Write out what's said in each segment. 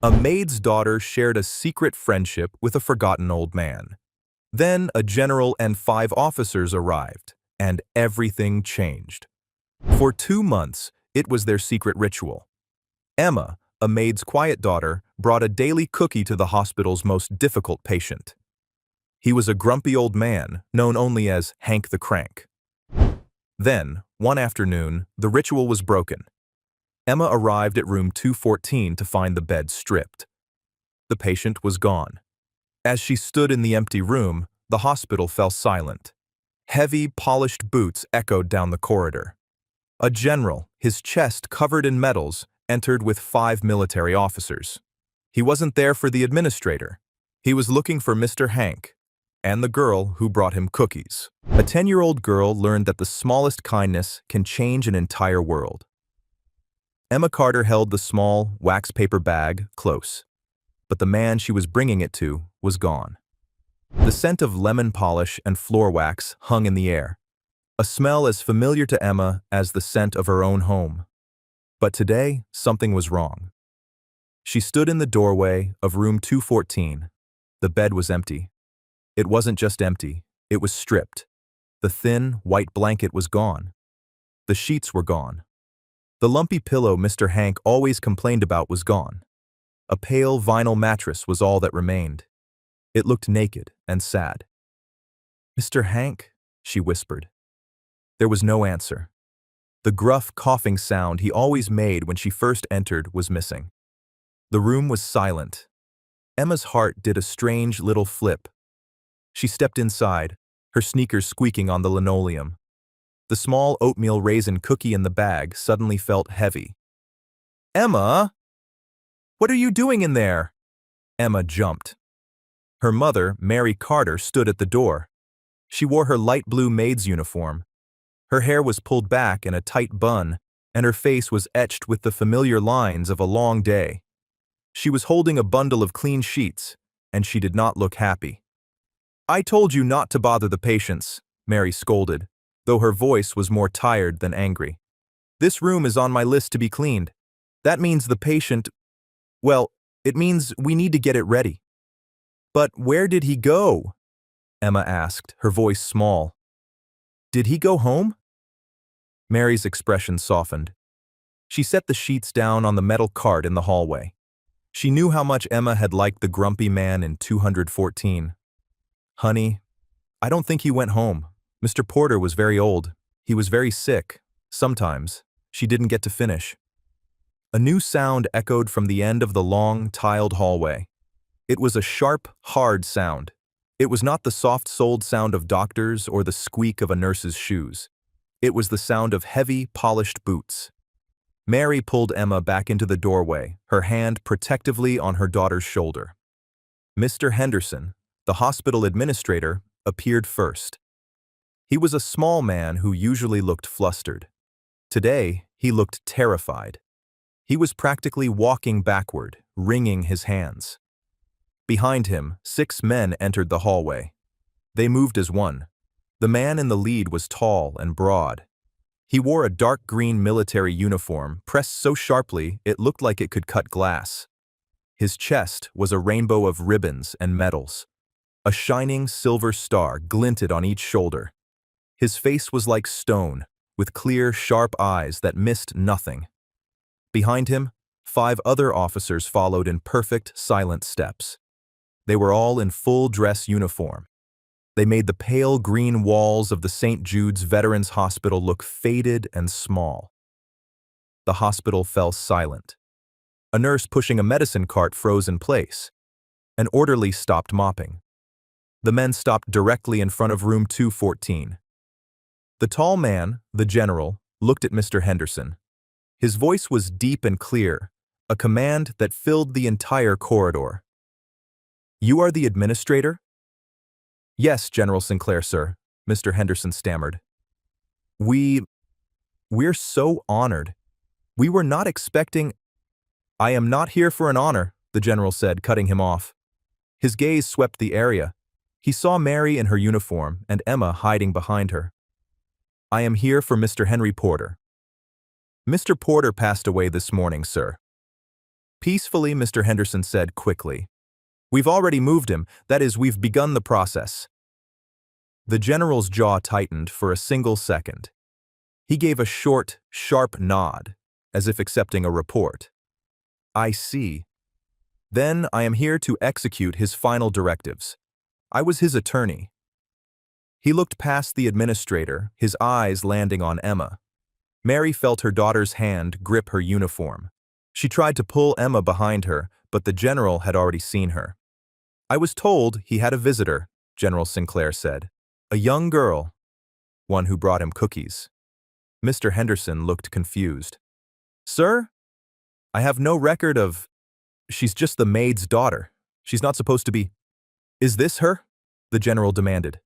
A maid's daughter shared a secret friendship with a forgotten old man. Then a general and 5 officers arrived, and everything changed. For 2 months, it was their secret ritual. Emma, a maid's quiet daughter, brought a daily cookie to the hospital's most difficult patient. He was a grumpy old man, known only as Hank the Crank. Then, one afternoon, the ritual was broken. Emma arrived at room 214 to find the bed stripped. The patient was gone. As she stood in the empty room, the hospital fell silent. Heavy, polished boots echoed down the corridor. A general, his chest covered in medals, entered with 5 military officers. He wasn't there for the administrator. He was looking for Mr. Hank and the girl who brought him cookies. A 10-year-old girl learned that the smallest kindness can change an entire world. Emma Carter held the small, wax paper bag close, but the man she was bringing it to was gone. The scent of lemon polish and floor wax hung in the air, a smell as familiar to Emma as the scent of her own home. But today, something was wrong. She stood in the doorway of room 214. The bed was empty. It wasn't just empty, it was stripped. The thin, white blanket was gone. The sheets were gone. The lumpy pillow Mr. Hank always complained about was gone. A pale vinyl mattress was all that remained. It looked naked and sad. "Mr. Hank," she whispered. There was no answer. The gruff, coughing sound he always made when she first entered was missing. The room was silent. Emma's heart did a strange little flip. She stepped inside, her sneakers squeaking on the linoleum. The small oatmeal raisin cookie in the bag suddenly felt heavy. "Emma! What are you doing in there?" Emma jumped. Her mother, Mary Carter, stood at the door. She wore her light blue maid's uniform. Her hair was pulled back in a tight bun, and her face was etched with the familiar lines of a long day. She was holding a bundle of clean sheets, and she did not look happy. "I told you not to bother the patients," Mary scolded, though her voice was more tired than angry. "This room is on my list to be cleaned. That means the patient, well, it means we need to get it ready." "But where did he go?" Emma asked, her voice small. "Did he go home?" Mary's expression softened. She set the sheets down on the metal cart in the hallway. She knew how much Emma had liked the grumpy man in 214. "Honey, I don't think he went home. Mr. Porter was very old. He was very sick. Sometimes she didn't get to finish." A new sound echoed from the end of the long, tiled hallway. It was a sharp, hard sound. It was not the soft-soled sound of doctors or the squeak of a nurse's shoes. It was the sound of heavy, polished boots. Mary pulled Emma back into the doorway, her hand protectively on her daughter's shoulder. Mr. Henderson, the hospital administrator, appeared first. He was a small man who usually looked flustered. Today, he looked terrified. He was practically walking backward, wringing his hands. Behind him, 6 men entered the hallway. They moved as one. The man in the lead was tall and broad. He wore a dark green military uniform pressed so sharply it looked like it could cut glass. His chest was a rainbow of ribbons and medals. A shining silver star glinted on each shoulder. His face was like stone, with clear, sharp eyes that missed nothing. Behind him, 5 other officers followed in perfect, silent steps. They were all in full dress uniform. They made the pale green walls of the St. Jude's Veterans Hospital look faded and small. The hospital fell silent. A nurse pushing a medicine cart froze in place. An orderly stopped mopping. The men stopped directly in front of room 214. The tall man, the general, looked at Mr. Henderson. His voice was deep and clear, a command that filled the entire corridor. "You are the administrator?" "Yes, General Sinclair, sir," Mr. Henderson stammered. We're so honored. We were not expecting—" "I am not here for an honor," the general said, cutting him off. His gaze swept the area. He saw Mary in her uniform and Emma hiding behind her. "I am here for Mr. Henry Porter." "Mr. Porter passed away this morning, sir." Peacefully, Mr. Henderson said quickly. We've already moved him, that is, we've begun the process. The general's jaw tightened for a single second. He gave a short, sharp nod, as if accepting a report. I see. Then I am here to execute his final directives. I was his attorney. He looked past the administrator, his eyes landing on Emma. Mary felt her daughter's hand grip her uniform. She tried to pull Emma behind her, but the general had already seen her. I was told he had a visitor, General Sinclair said. A young girl, one who brought him cookies. Mr. Henderson looked confused. Sir? I have no record of... She's just the maid's daughter. She's not supposed to be... Is this her? The general demanded.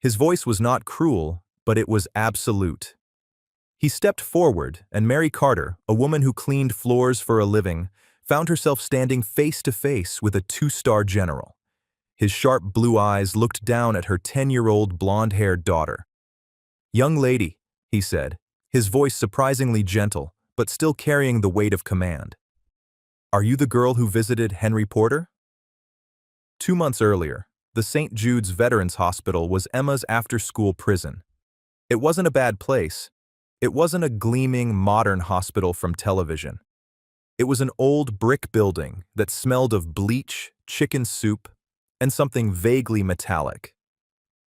His voice was not cruel, but it was absolute. He stepped forward, and Mary Carter, a woman who cleaned floors for a living, found herself standing face to face with a two-star general. His sharp blue eyes looked down at her 10-year-old blonde-haired daughter. Young lady, he said, his voice surprisingly gentle, but still carrying the weight of command. Are you the girl who visited Henry Porter? 2 months earlier, the St. Jude's Veterans Hospital was Emma's after-school prison. It wasn't a bad place. It wasn't a gleaming, modern hospital from television. It was an old brick building that smelled of bleach, chicken soup, and something vaguely metallic.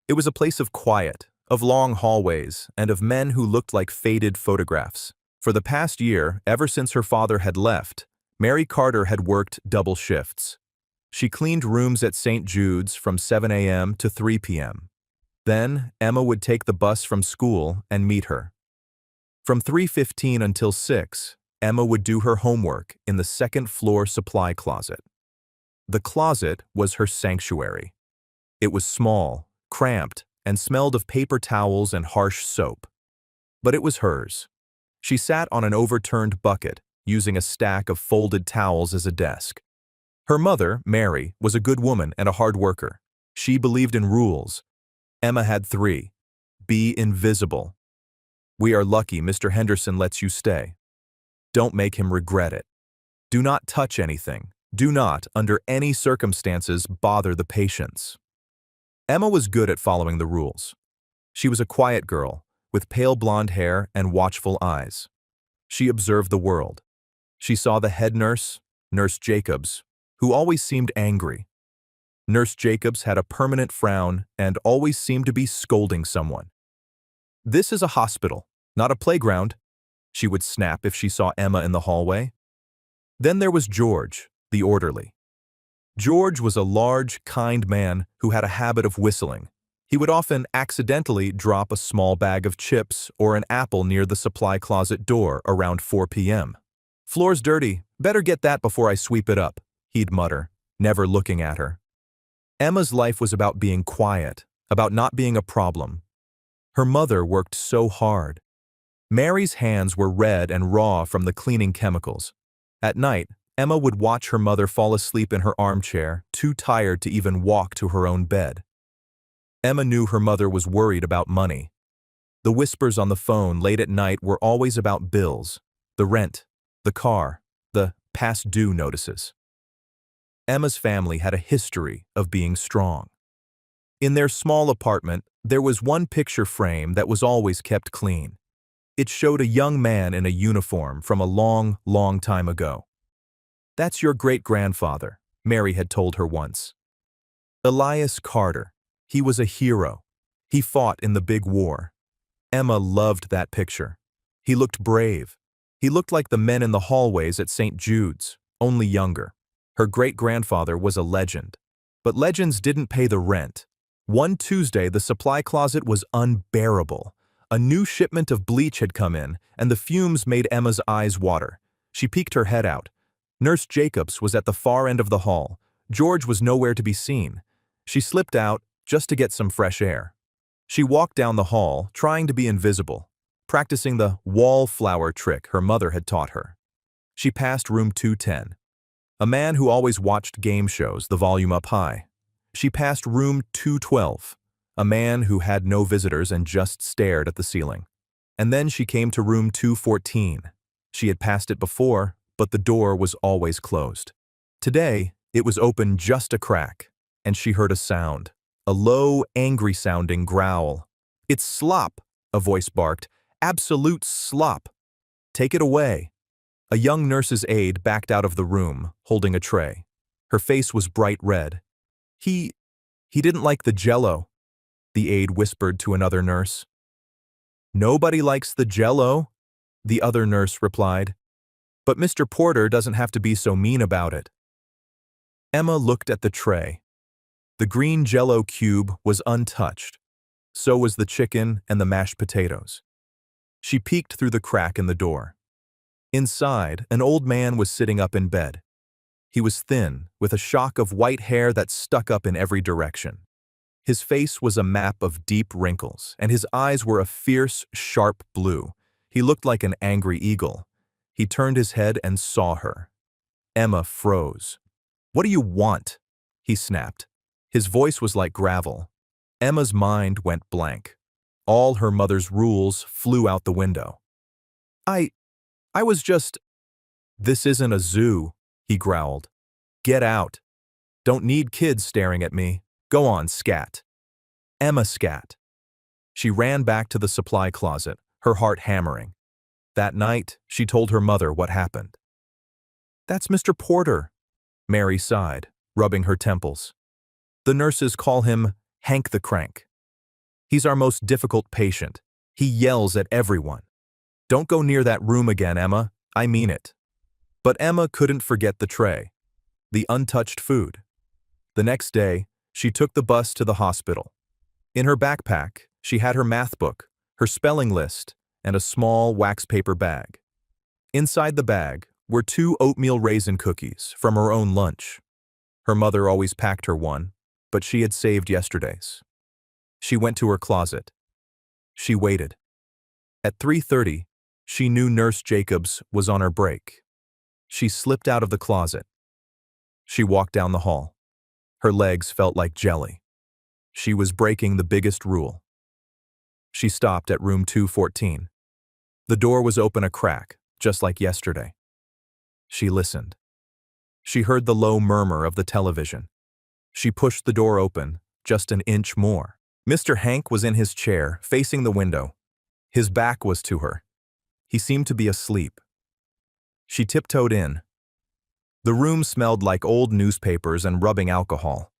It was a place of quiet, of long hallways, and of men who looked like faded photographs. For the past year, ever since her father had left, Mary Carter had worked double shifts. She cleaned rooms at St. Jude's from 7 a.m. to 3 p.m. Then, Emma would take the bus from school and meet her. From 3:15 until 6, Emma would do her homework in the second-floor supply closet. The closet was her sanctuary. It was small, cramped, and smelled of paper towels and harsh soap. But it was hers. She sat on an overturned bucket, using a stack of folded towels as a desk. Her mother, Mary, was a good woman and a hard worker. She believed in rules. Emma had 3. Be invisible. We are lucky Mr. Henderson lets you stay. Don't make him regret it. Do not touch anything. Do not, under any circumstances, bother the patients. Emma was good at following the rules. She was a quiet girl, with pale blonde hair and watchful eyes. She observed the world. She saw the head nurse, Nurse Jacobs, who always seemed angry. Nurse Jacobs had a permanent frown and always seemed to be scolding someone. This is a hospital, not a playground, she would snap if she saw Emma in the hallway. Then there was George, the orderly. George was a large, kind man who had a habit of whistling. He would often accidentally drop a small bag of chips or an apple near the supply closet door around 4 p.m. Floor's dirty, better get that before I sweep it up, he'd mutter, never looking at her. Emma's life was about being quiet, about not being a problem. Her mother worked so hard. Mary's hands were red and raw from the cleaning chemicals. At night, Emma would watch her mother fall asleep in her armchair, too tired to even walk to her own bed. Emma knew her mother was worried about money. The whispers on the phone late at night were always about bills, the rent, the car, the past due notices. Emma's family had a history of being strong. In their small apartment, there was one picture frame that was always kept clean. It showed a young man in a uniform from a long, long time ago. That's your great-grandfather, Mary had told her once. Elias Carter. He was a hero. He fought in the big war. Emma loved that picture. He looked brave. He looked like the men in the hallways at St. Jude's, only younger. Her great-grandfather was a legend. But legends didn't pay the rent. One Tuesday, the supply closet was unbearable. A new shipment of bleach had come in, and the fumes made Emma's eyes water. She peeked her head out. Nurse Jacobs was at the far end of the hall. George was nowhere to be seen. She slipped out just to get some fresh air. She walked down the hall, trying to be invisible, practicing the wallflower trick her mother had taught her. She passed room 210. A man who always watched game shows, the volume up high. She passed room 212. A man who had no visitors and just stared at the ceiling. And then she came to room 214. She had passed it before, but the door was always closed. Today, it was open just a crack, and she heard a sound, a low, angry-sounding growl. "It's slop," a voice barked. "Absolute slop. Take it away." A young nurse's aide backed out of the room, holding a tray. Her face was bright red. He didn't like the Jell-O," the aide whispered to another nurse. "Nobody likes the Jell-O," the other nurse replied. "But Mr. Porter doesn't have to be so mean about it." Emma looked at the tray. The green Jell-O cube was untouched. So was the chicken and the mashed potatoes. She peeked through the crack in the door. Inside, an old man was sitting up in bed. He was thin, with a shock of white hair that stuck up in every direction. His face was a map of deep wrinkles, and his eyes were a fierce, sharp blue. He looked like an angry eagle. He turned his head and saw her. Emma froze. "What do you want?" he snapped. His voice was like gravel. Emma's mind went blank. All her mother's rules flew out the window. I was just—" "This isn't a zoo," he growled. "Get out. Don't need kids staring at me. Go on, scat." Emma scat. She ran back to the supply closet, her heart hammering. That night, she told her mother what happened. "That's Mr. Porter," Mary sighed, rubbing her temples. "The nurses call him Hank the Crank. He's our most difficult patient. He yells at everyone. Don't go near that room again, Emma. I mean it." But Emma couldn't forget the tray, the untouched food. The next day, she took the bus to the hospital. In her backpack, she had her math book, her spelling list, and a small wax paper bag. Inside the bag were 2 oatmeal raisin cookies from her own lunch. Her mother always packed her one, but she had saved yesterday's. She went to her closet. She waited. At 3:30, she knew Nurse Jacobs was on her break. She slipped out of the closet. She walked down the hall. Her legs felt like jelly. She was breaking the biggest rule. She stopped at room 214. The door was open a crack, just like yesterday. She listened. She heard the low murmur of the television. She pushed the door open, just an inch more. Mr. Hank was in his chair, facing the window. His back was to her. He seemed to be asleep. She tiptoed in. The room smelled like old newspapers and rubbing alcohol.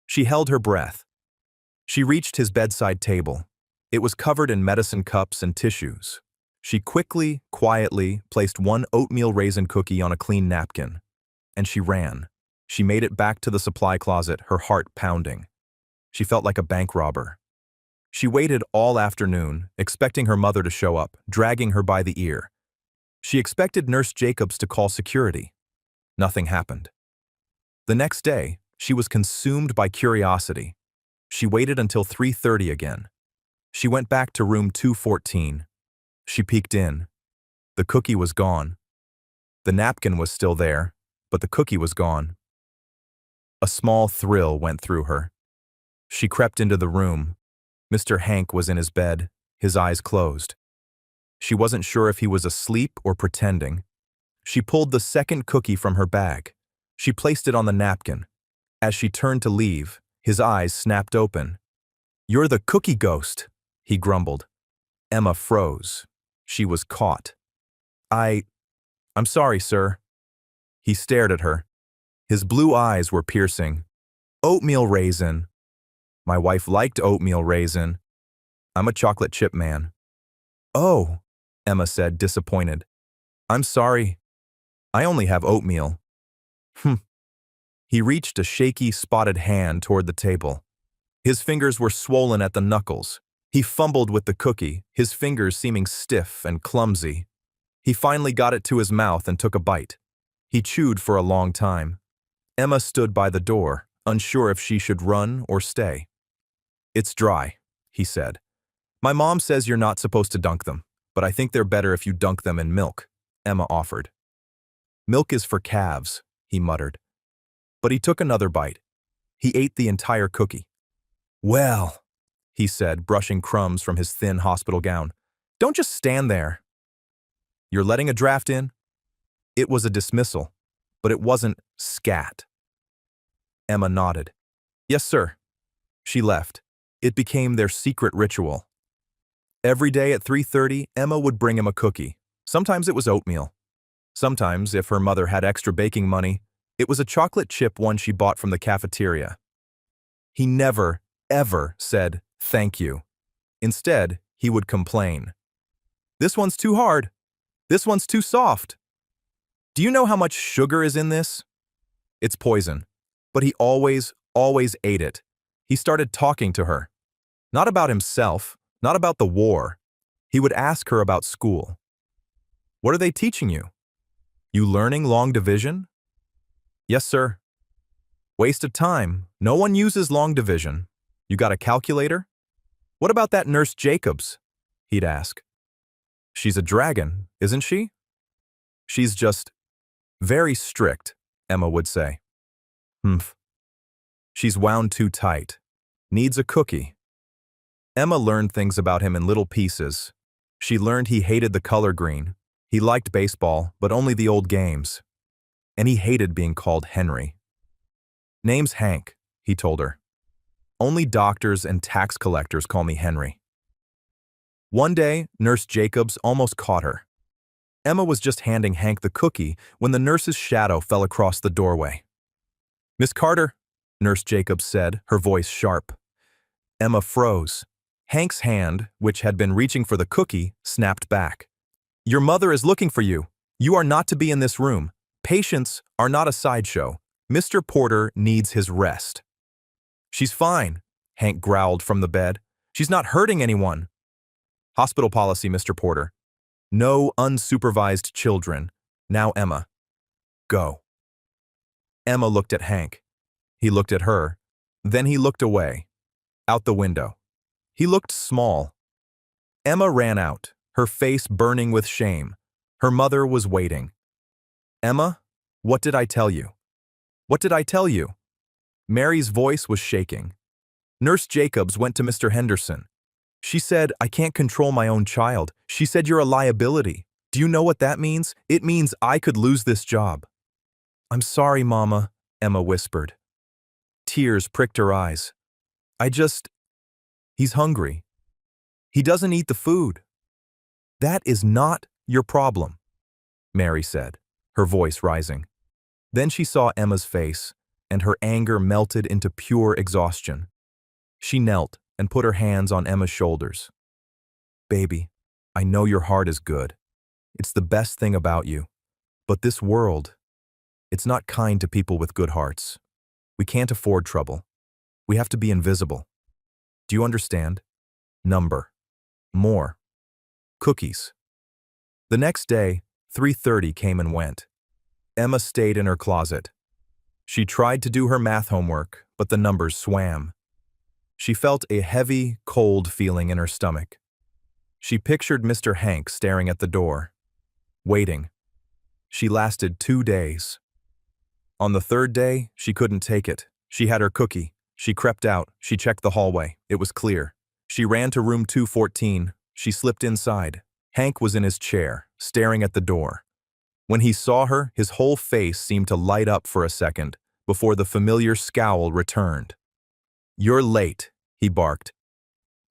She held her breath. She reached his bedside table. It was covered in medicine cups and tissues. She quickly, quietly placed 1 oatmeal raisin cookie on a clean napkin. And she ran. She made it back to the supply closet, her heart pounding. She felt like a bank robber. She waited all afternoon, expecting her mother to show up, dragging her by the ear. She expected Nurse Jacobs to call security. Nothing happened. The next day, she was consumed by curiosity. She waited until 3:30 again. She went back to room 214. She peeked in. The cookie was gone. The napkin was still there, but the cookie was gone. A small thrill went through her. She crept into the room. Mr. Hank was in his bed, his eyes closed. She wasn't sure if he was asleep or pretending. She pulled the second cookie from her bag. She placed it on the napkin. As she turned to leave, his eyes snapped open. "You're the cookie ghost," he grumbled. Emma froze. She was caught. I'm sorry, sir." He stared at her. His blue eyes were piercing. "Oatmeal raisin." "My wife liked oatmeal raisin. I'm a chocolate chip man." "Oh," Emma said, disappointed. "I'm sorry. I only have oatmeal." He reached a shaky, spotted hand toward the table. His fingers were swollen at the knuckles. He fumbled with the cookie, his fingers seeming stiff and clumsy. He finally got it to his mouth and took a bite. He chewed for a long time. Emma stood by the door, unsure if she should run or stay. "It's dry," he said. "My mom says you're not supposed to dunk them, but I think they're better if you dunk them in milk," Emma offered. "Milk is for calves," he muttered. But he took another bite. He ate the entire cookie. "Well," he said, brushing crumbs from his thin hospital gown, "don't just stand there." "You're letting a draft in?" It was a dismissal, but it wasn't scat. Emma nodded. Yes, sir. She left. It became their secret ritual. Every day at 3:30, Emma would bring him a cookie. Sometimes it was oatmeal. Sometimes, if her mother had extra baking money, it was a chocolate chip one she bought from the cafeteria. He never, ever said, thank you. Instead, he would complain. This one's too hard. This one's too soft. Do you know how much sugar is in this? It's poison. But he always ate it. He started talking to her. Not about himself, not about the war. He would ask her about school. What are they teaching you? You learning long division? Yes, sir. Waste of time. No one uses long division. You got a calculator? What about that Nurse Jacobs? He'd ask. She's a dragon, isn't she? She's just very strict, Emma would say. Humph. She's wound too tight. Needs a cookie. Emma learned things about him in little pieces. She learned he hated the color green. He liked baseball, but only the old games. And he hated being called Henry. Name's Hank, he told her. Only doctors and tax collectors call me Henry. One day, Nurse Jacobs almost caught her. Emma was just handing Hank the cookie when the nurse's shadow fell across the doorway. Miss Carter, Nurse Jacobs said, her voice sharp. Emma froze. Hank's hand, which had been reaching for the cookie, snapped back. Your mother is looking for you. You are not to be in this room. Patients are not a sideshow. Mr. Porter needs his rest. She's fine, Hank growled from the bed. She's not hurting anyone. Hospital policy, Mr. Porter. No unsupervised children. Now, Emma. Go. Emma looked at Hank. He looked at her. Then he looked away. Out the window. He looked small. Emma ran out, her face burning with shame. Her mother was waiting. Emma, what did I tell you? What did I tell you? Mary's voice was shaking. Nurse Jacobs went to Mr. Henderson. She said, I can't control my own child. She said you're a liability. Do you know what that means? It means I could lose this job. I'm sorry, Mama, Emma whispered. Tears pricked her eyes. He's hungry. He doesn't eat the food. That is not your problem, Mary said, her voice rising. Then she saw Emma's face, and her anger melted into pure exhaustion. She knelt and put her hands on Emma's shoulders. Baby, I know your heart is good. It's the best thing about you. But this world, it's not kind to people with good hearts. We can't afford trouble. We have to be invisible. Do you understand? Number. More. Cookies. The next day, 3:30 came and went. Emma stayed in her closet. She tried to do her math homework, but the numbers swam. She felt a heavy, cold feeling in her stomach. She pictured Mr. Hank staring at the door, waiting. She lasted 2 days. On the third day, she couldn't take it. She had her cookie. She crept out. She checked the hallway. It was clear. She ran to room 214. She slipped inside. Hank was in his chair, staring at the door. When he saw her, his whole face seemed to light up for a second before the familiar scowl returned. You're late, he barked.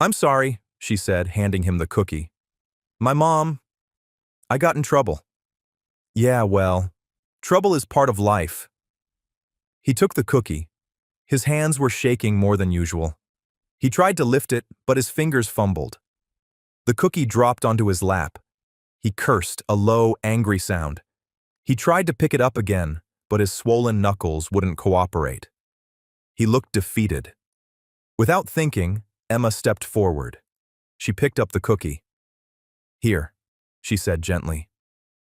I'm sorry, she said, handing him the cookie. My mom, I got in trouble. Yeah, well, trouble is part of life. He took the cookie. His hands were shaking more than usual. He tried to lift it, but his fingers fumbled. The cookie dropped onto his lap. He cursed, a low, angry sound. He tried to pick it up again, but his swollen knuckles wouldn't cooperate. He looked defeated. Without thinking, Emma stepped forward. She picked up the cookie. Here, she said gently.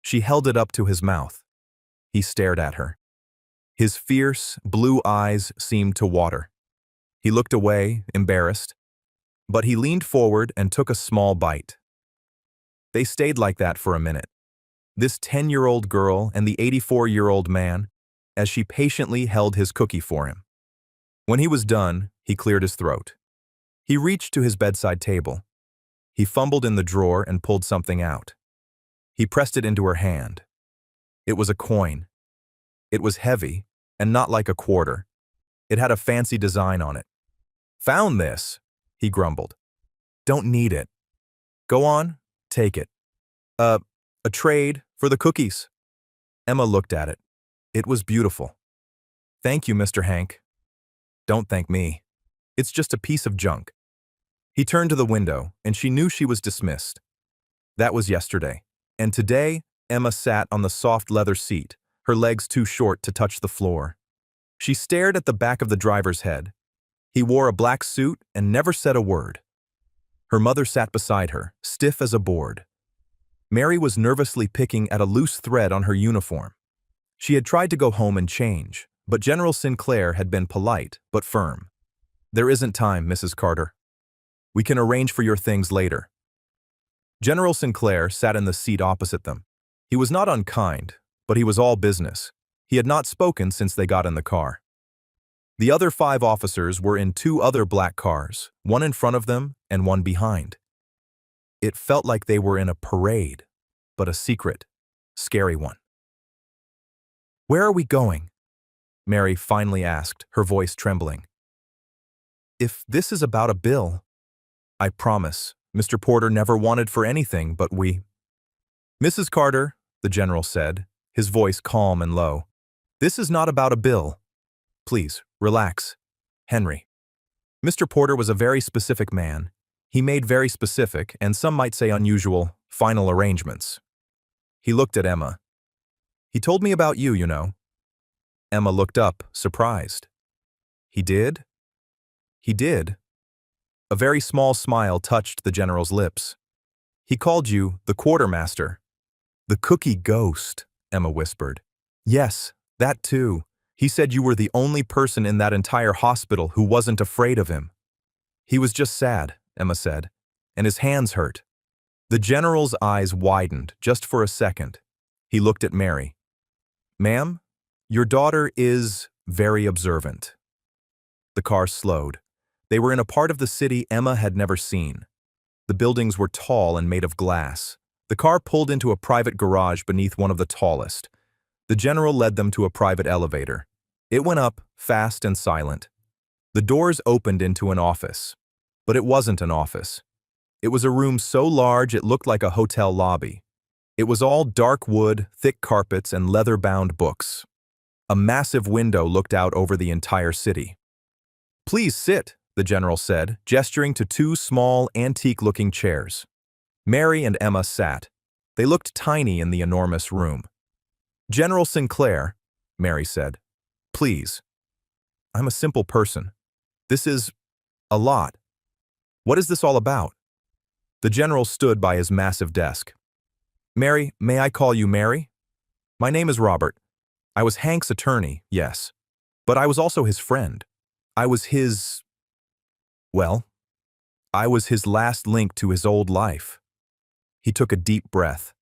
She held it up to his mouth. He stared at her. His fierce, blue eyes seemed to water. He looked away, embarrassed, but he leaned forward and took a small bite. They stayed like that for a minute. This 10-year-old girl and the 84-year-old man, as she patiently held his cookie for him. When he was done, he cleared his throat. He reached to his bedside table. He fumbled in the drawer and pulled something out. He pressed it into her hand. It was a coin. It was heavy, and not like a quarter. It had a fancy design on it. Found this, he grumbled. Don't need it. Go on, take it. Uh, a trade for the cookies. Emma looked at it. It was beautiful. Thank you, Mr. Hank. Don't thank me. It's just a piece of junk. He turned to the window, and she knew she was dismissed. That was yesterday. And today, Emma sat on the soft leather seat, her legs too short to touch the floor. She stared at the back of the driver's head. He wore a black suit and never said a word. Her mother sat beside her, stiff as a board. Mary was nervously picking at a loose thread on her uniform. She had tried to go home and change, but General Sinclair had been polite but firm. There isn't time, Mrs. Carter. We can arrange for your things later. General Sinclair sat in the seat opposite them. He was not unkind, but he was all business. He had not spoken since they got in the car. The other 5 officers were in 2 other black cars, one in front of them and one behind. It felt like they were in a parade, but a secret, scary one. Where are we going? Mary finally asked, her voice trembling. If this is about a bill, I promise, Mr. Porter never wanted for anything but we. Mrs. Carter, the general said, his voice calm and low. This is not about a bill. Please, relax. Henry. Mr. Porter was a very specific man. He made very specific, and some might say unusual, final arrangements. He looked at Emma. He told me about you, you know. Emma looked up, surprised. He did? He did. A very small smile touched the general's lips. He called you the quartermaster. The cookie ghost, Emma whispered. Yes, that too. He said you were the only person in that entire hospital who wasn't afraid of him. He was just sad, Emma said, and his hands hurt. The general's eyes widened just for a second. He looked at Mary. Ma'am, your daughter is very observant. The car slowed. They were in a part of the city Emma had never seen. The buildings were tall and made of glass. The car pulled into a private garage beneath one of the tallest. The general led them to a private elevator. It went up, fast and silent. The doors opened into an office. But it wasn't an office. It was a room so large it looked like a hotel lobby. It was all dark wood, thick carpets, and leather-bound books. A massive window looked out over the entire city. Please sit, the general said, gesturing to 2 small, antique-looking chairs. Mary and Emma sat. They looked tiny in the enormous room. General Sinclair, Mary said, please. I'm a simple person. This is a lot. What is this all about? The general stood by his massive desk. Mary, may I call you Mary? My name is Robert. I was Hank's attorney, yes. But I was also his friend. I was his... well, I was his last link to his old life. He took a deep breath.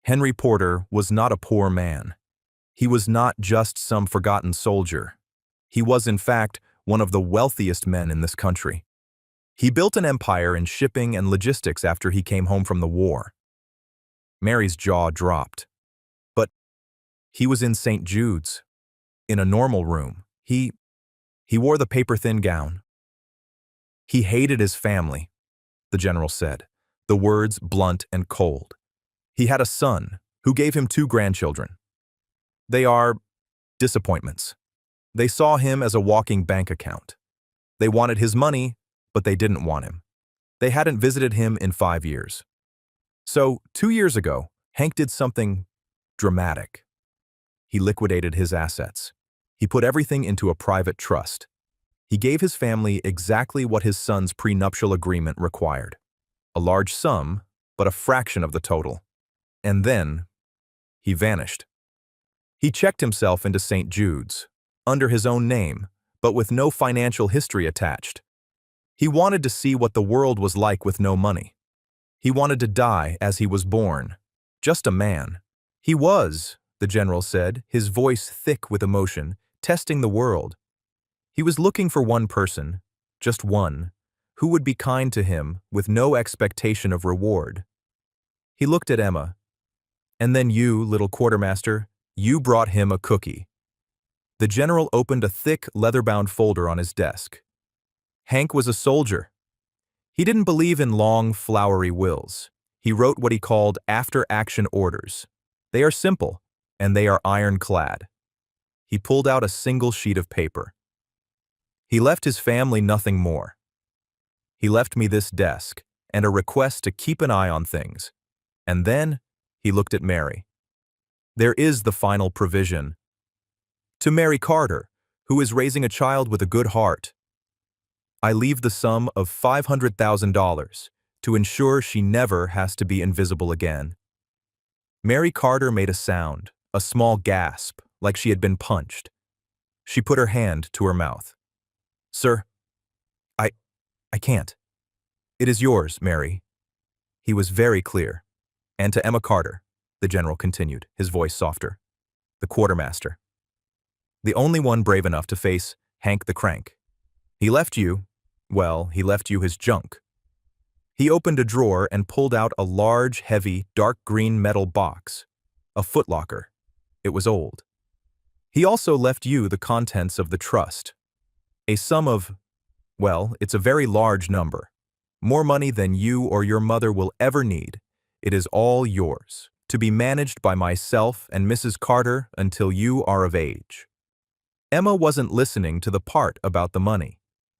Henry Porter was not a poor man. He was not just some forgotten soldier. He was, in fact, one of the wealthiest men in this country. He built an empire in shipping and logistics after he came home from the war. Mary's jaw dropped. But he was in St. Jude's, in a normal room. He wore the paper-thin gown. He hated his family, the general said, the words blunt and cold. He had a son who gave him 2 grandchildren. They are disappointments. They saw him as a walking bank account. They wanted his money, but they didn't want him. They hadn't visited him in 5 years. So, 2 years ago, Hank did something dramatic. He liquidated his assets. He put everything into a private trust. He gave his family exactly what his son's prenuptial agreement required. A large sum, but a fraction of the total. And then, he vanished. He checked himself into St. Jude's, under his own name, but with no financial history attached. He wanted to see what the world was like with no money. He wanted to die as he was born, just a man. He was, the general said, his voice thick with emotion, testing the world. He was looking for one person, just one, who would be kind to him with no expectation of reward. He looked at Emma. And then you, little quartermaster, you brought him a cookie. The general opened a thick, leather-bound folder on his desk. Hank was a soldier. He didn't believe in long, flowery wills. He wrote what he called after-action orders. They are simple, and they are ironclad. He pulled out a single sheet of paper. He left his family nothing more. He left me this desk and a request to keep an eye on things. And then he looked at Mary. There is the final provision. To Mary Carter, who is raising a child with a good heart, I leave the sum of $500,000 to ensure she never has to be invisible again. Mary Carter made a sound, a small gasp, like she had been punched. She put her hand to her mouth. Sir, I can't. It is yours, Mary. He was very clear. And to Emma Carter, the general continued, his voice softer, the quartermaster. The only one brave enough to face Hank the Crank. He left you his junk. He opened a drawer and pulled out a large, heavy, dark green metal box, a footlocker. It was old. He also left you the contents of the trust. A sum of, it's a very large number. More money than you or your mother will ever need. It is all yours, to be managed by myself and Mrs. Carter until you are of age. Emma wasn't listening to the part about the money.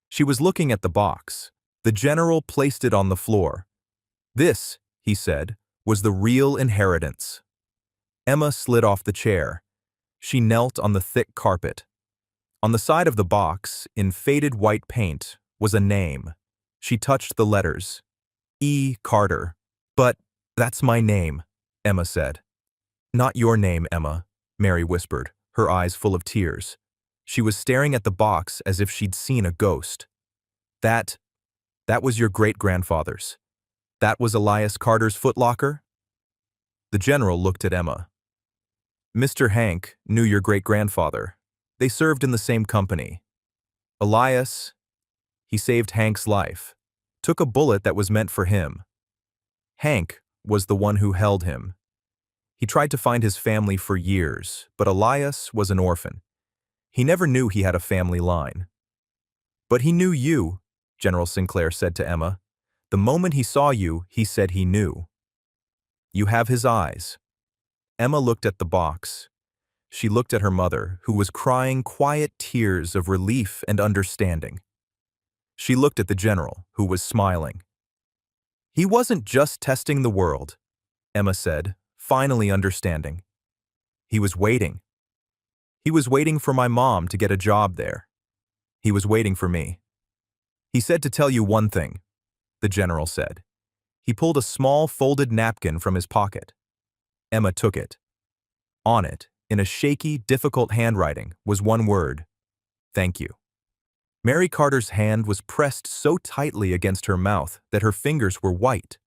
She was looking at the box. The general placed it on the floor. This, he said, was the real inheritance. Emma slid off the chair. She knelt on the thick carpet. On the side of the box, in faded white paint, was a name. She touched the letters. E. Carter. But that's my name, Emma said. Not your name, Emma, Mary whispered, her eyes full of tears. She was staring at the box as if she'd seen a ghost. That was your great-grandfather's. That was Elias Carter's footlocker? The general looked at Emma. Mr. Hank knew your great-grandfather. They served in the same company. Elias, he saved Hank's life, took a bullet that was meant for him. Hank was the one who held him. He tried to find his family for years, but Elias was an orphan. He never knew he had a family line. But he knew you, General Sinclair said to Emma. The moment he saw you, he said he knew. You have his eyes. Emma looked at the box. She looked at her mother, who was crying quiet tears of relief and understanding. She looked at the general, who was smiling. He wasn't just testing the world, Emma said, finally understanding. He was waiting. He was waiting for my mom to get a job there. He was waiting for me. He said to tell you one thing, the general said. He pulled a small folded napkin from his pocket. Emma took it. On it, in a shaky, difficult handwriting, was one word, thank you. Mary Carter's hand was pressed so tightly against her mouth that her fingers were white.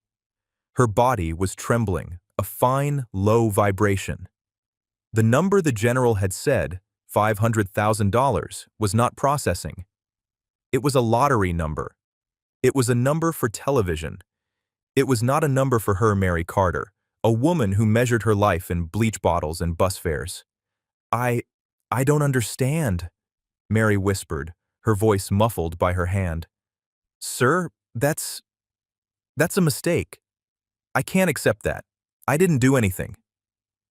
Her body was trembling, a fine, low vibration. The number the general had said, $500,000, was not processing. It was a lottery number. It was a number for television. It was not a number for her, Mary Carter, a woman who measured her life in bleach bottles and bus fares. I don't understand, Mary whispered, her voice muffled by her hand. Sir, that's a mistake. I can't accept that. I didn't do anything.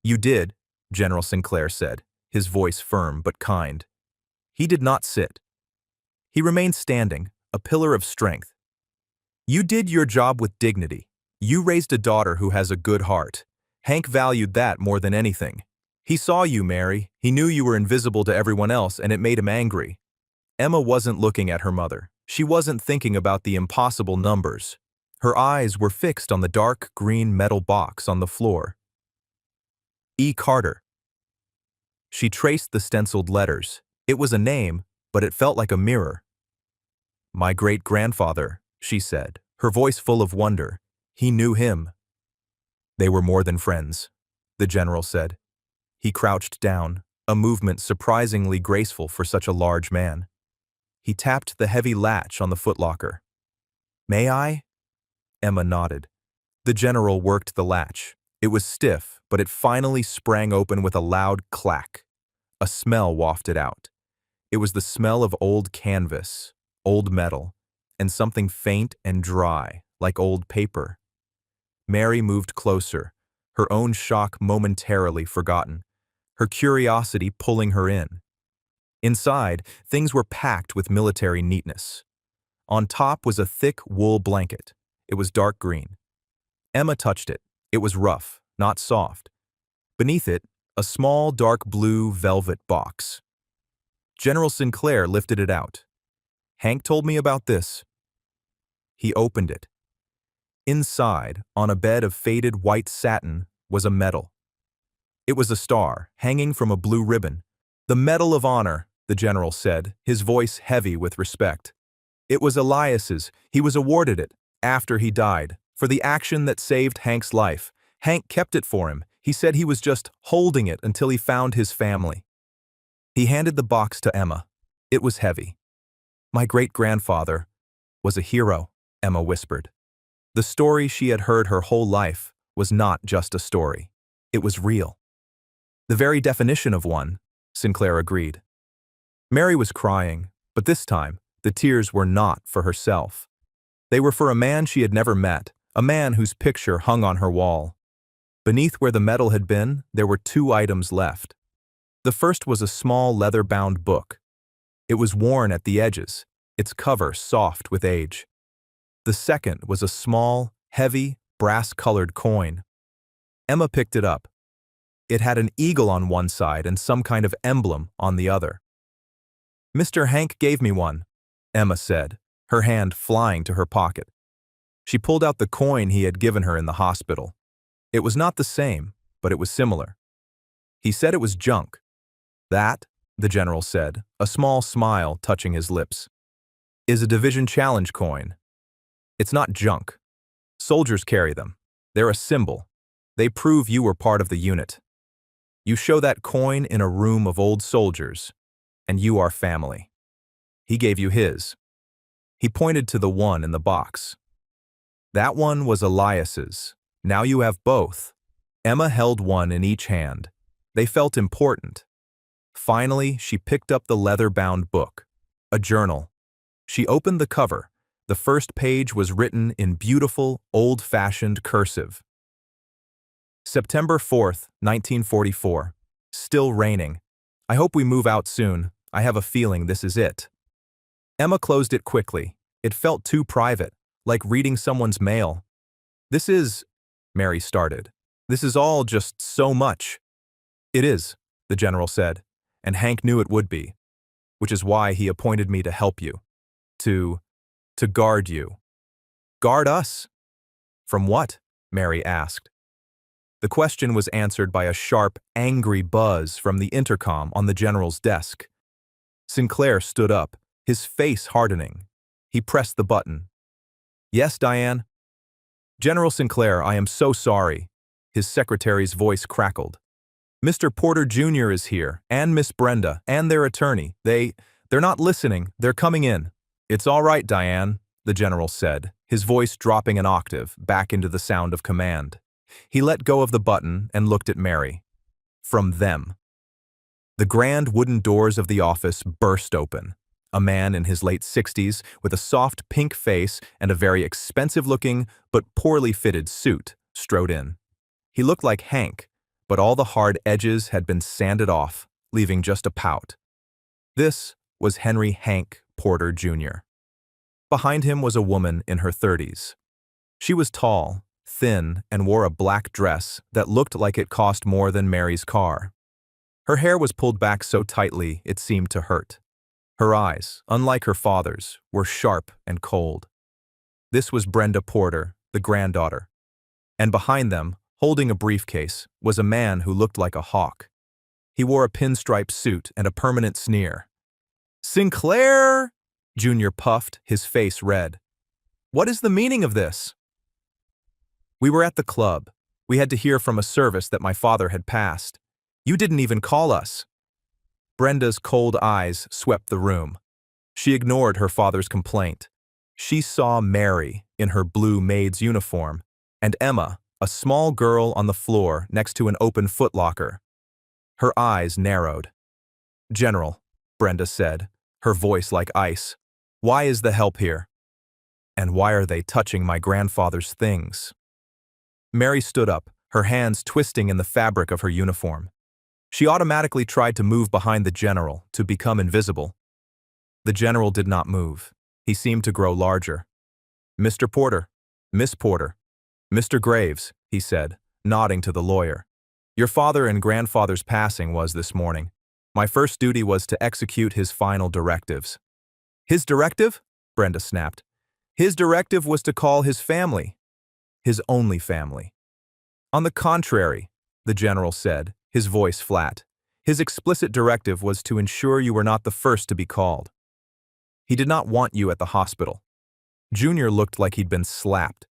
You did, General Sinclair said, his voice firm but kind. He did not sit. He remained standing, a pillar of strength. You did your job with dignity. You raised a daughter who has a good heart. Hank valued that more than anything. He saw you, Mary. He knew you were invisible to everyone else, and it made him angry. Emma wasn't looking at her mother. She wasn't thinking about the impossible numbers. Her eyes were fixed on the dark green metal box on the floor. E. Carter. She traced the stenciled letters. It was a name, but it felt like a mirror. My great-grandfather, she said, her voice full of wonder. He knew him. They were more than friends, the general said. He crouched down, a movement surprisingly graceful for such a large man. He tapped the heavy latch on the footlocker. May I? Emma nodded. The general worked the latch. It was stiff, but it finally sprang open with a loud clack. A smell wafted out. It was the smell of old canvas, old metal, and something faint and dry, like old paper. Mary moved closer, her own shock momentarily forgotten, her curiosity pulling her in. Inside, things were packed with military neatness. On top was a thick wool blanket. It was dark green. Emma touched it. It was rough, not soft. Beneath it, a small dark blue velvet box. General Sinclair lifted it out. "Hank told me about this." He opened it. Inside, on a bed of faded white satin, was a medal. It was a star, hanging from a blue ribbon. "The Medal of Honor," the general said, his voice heavy with respect. "It was Elias's. He was awarded it, after he died, for the action that saved Hank's life. Hank kept it for him. He said he was just holding it until he found his family." He handed the box to Emma. It was heavy. "My great-grandfather was a hero," Emma whispered. The story she had heard her whole life was not just a story. It was real. "The very definition of one," Sinclair agreed. Mary was crying, but this time, the tears were not for herself. They were for a man she had never met, a man whose picture hung on her wall. Beneath where the medal had been, there were 2 items left. The first was a small leather-bound book. It was worn at the edges, its cover soft with age. The second was a small, heavy, brass-colored coin. Emma picked it up. It had an eagle on one side and some kind of emblem on the other. "Mr. Hank gave me one," Emma said, her hand flying to her pocket. She pulled out the coin he had given her in the hospital. It was not the same, but it was similar. "He said it was junk." "That," the general said, a small smile touching his lips, "is a division challenge coin. It's not junk. Soldiers carry them. They're a symbol. They prove you were part of the unit. You show that coin in a room of old soldiers, and you are family." He gave you his. He pointed to the one in the box. "That one was Elias's. Now you have both." Emma held one in each hand. They felt important. Finally, she picked up the leather-bound book, a journal. She opened the cover. The first page was written in beautiful, old-fashioned cursive. "September 4th, 1944. Still raining. I hope we move out soon. I have a feeling this is it." Emma closed it quickly. It felt too private, like reading someone's mail. "This is," Mary started. "This is all just so much." "It is," the general said, "and Hank knew it would be, which is why he appointed me to help you. To guard you." "Guard us?" "From what?" Mary asked. The question was answered by a sharp, angry buzz from the intercom on the general's desk. Sinclair stood up, his face hardening. He pressed the button. "Yes, Diane?" "General Sinclair, I am so sorry." His secretary's voice crackled. "Mr. Porter Jr. is here, and Miss Brenda, and their attorney. They're not listening. They're coming in." "It's all right, Diane," the general said, his voice dropping an octave back into the sound of command. He let go of the button and looked at Mary. "From them." The grand wooden doors of the office burst open. A man in his late 60s, with a soft pink face and a very expensive-looking but poorly fitted suit, strode in. He looked like Hank, but all the hard edges had been sanded off, leaving just a pout. This was Henry Hank Porter Jr. Behind him was a woman in her 30s. She was tall, thin, and wore a black dress that looked like it cost more than Mary's car. Her hair was pulled back so tightly it seemed to hurt. Her eyes, unlike her father's, were sharp and cold. This was Brenda Porter, the granddaughter. And behind them, holding a briefcase, was a man who looked like a hawk. He wore a pinstripe suit and a permanent sneer. "Sinclair!" Junior puffed, his face red. "What is the meaning of this?" "We were at the club. We had to hear from a service that my father had passed. You didn't even call us." Brenda's cold eyes swept the room. She ignored her father's complaint. She saw Mary in her blue maid's uniform, and Emma, a small girl on the floor next to an open footlocker. Her eyes narrowed. "General," Brenda said, her voice like ice, "why is the help here? And why are they touching my grandfather's things?" Mary stood up, her hands twisting in the fabric of her uniform. She automatically tried to move behind the general, to become invisible. The general did not move. He seemed to grow larger. "Mr. Porter, Miss Porter, Mr. Graves," he said, nodding to the lawyer. "Your father and grandfather's passing was this morning. My first duty was to execute his final directives." "His directive?" Brenda snapped. "His directive was to call his family. His only family." "On the contrary," the general said, his voice flat. "His explicit directive was to ensure you were not the first to be called. He did not want you at the hospital." Junior looked like he'd been slapped.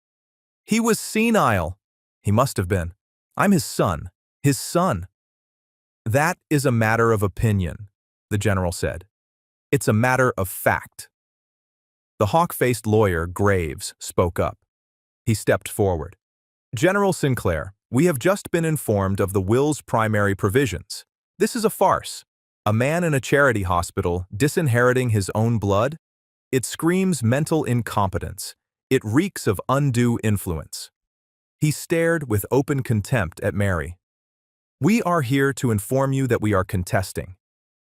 "He was senile." "He must have been. I'm his son. His son." "That is a matter of opinion," the general said. "It's a matter of fact." The hawk-faced lawyer, Graves, spoke up. He stepped forward. "General Sinclair, we have just been informed of the will's primary provisions. This is a farce. A man in a charity hospital disinheriting his own blood? It screams mental incompetence. It reeks of undue influence." He stared with open contempt at Mary. "We are here to inform you that we are contesting.